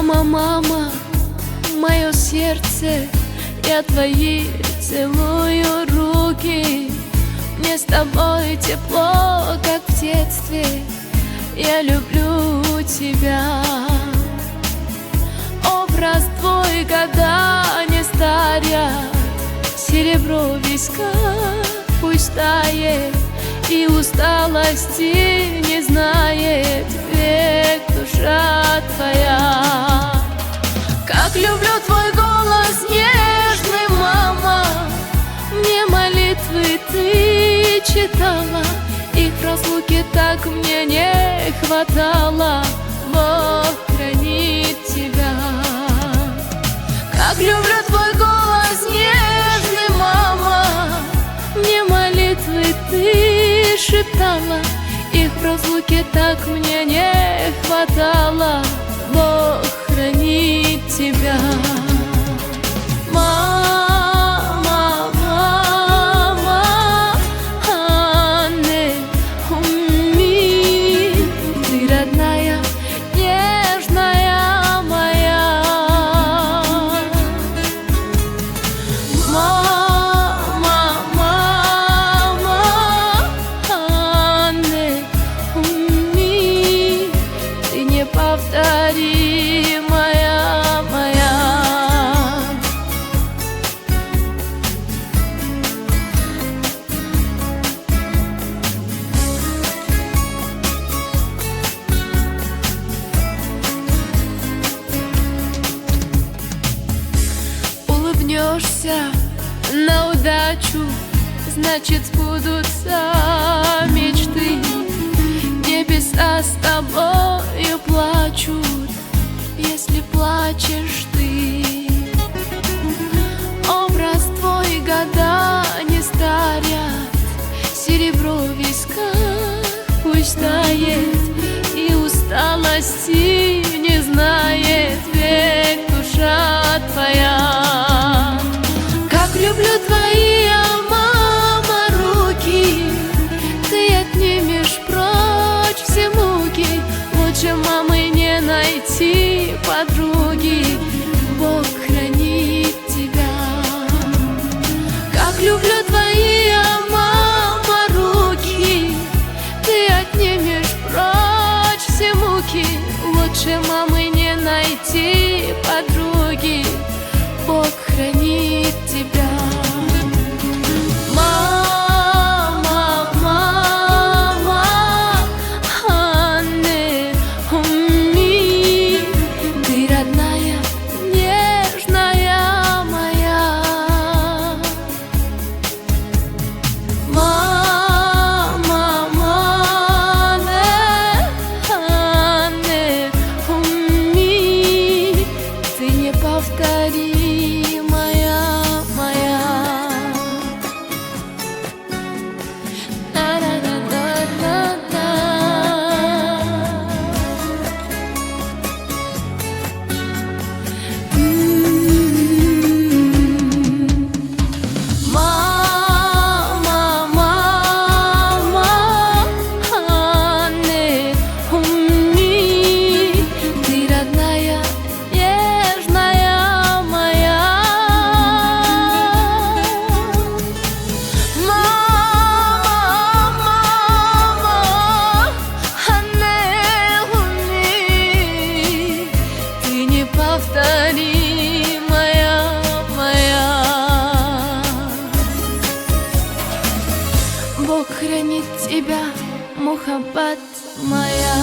Мама, мама, мое сердце, я твои целую руки. Мне с тобой тепло, как в детстве, я люблю тебя. Образ твой года не старят, серебро в висках пусть тает, и усталости не знает век душа твоя. Как люблю твой голос нежный, мама, мне молитвы ты читала, их в разлуке так мне не хватало. Бог хранит тебя. Как люблю твой голос нежный, мама, мне молитвы ты шептала, их в разлуке так мне не хватало. Бог хранит тебя. Мама, мама, Анне, умми, ты родная, нежная моя. Мама, мама, Анне, умми, ты неповторимая моя. Улыбнешься на удачу, значит сбудутся мечты. Небеса с тобою плачут, если плачешь ты. Образ твой года не старят, серебро в висках пусть тает, и усталости не знает век душа твоя. Как люблю твои, мама, руки, ты отнимешь прочь все муки. Лучше мамы не найти подруги. Бог хранит тебя. Как люблю твои, мама, руки, ты отнимешь прочь все муки. Лучше мамы не найти подруги. Бог хранит тебя. Мама, мама, Анне, умми, ты родная, нежная моя. Мама, мама, Анне, умми, ты неповторимая моя. Мама, мама, Анне, умми, ты родная, нежная моя. Мама, мама, Анне, умми, ты неповторимая моя. Бог хранит тебя, мухаббат моя.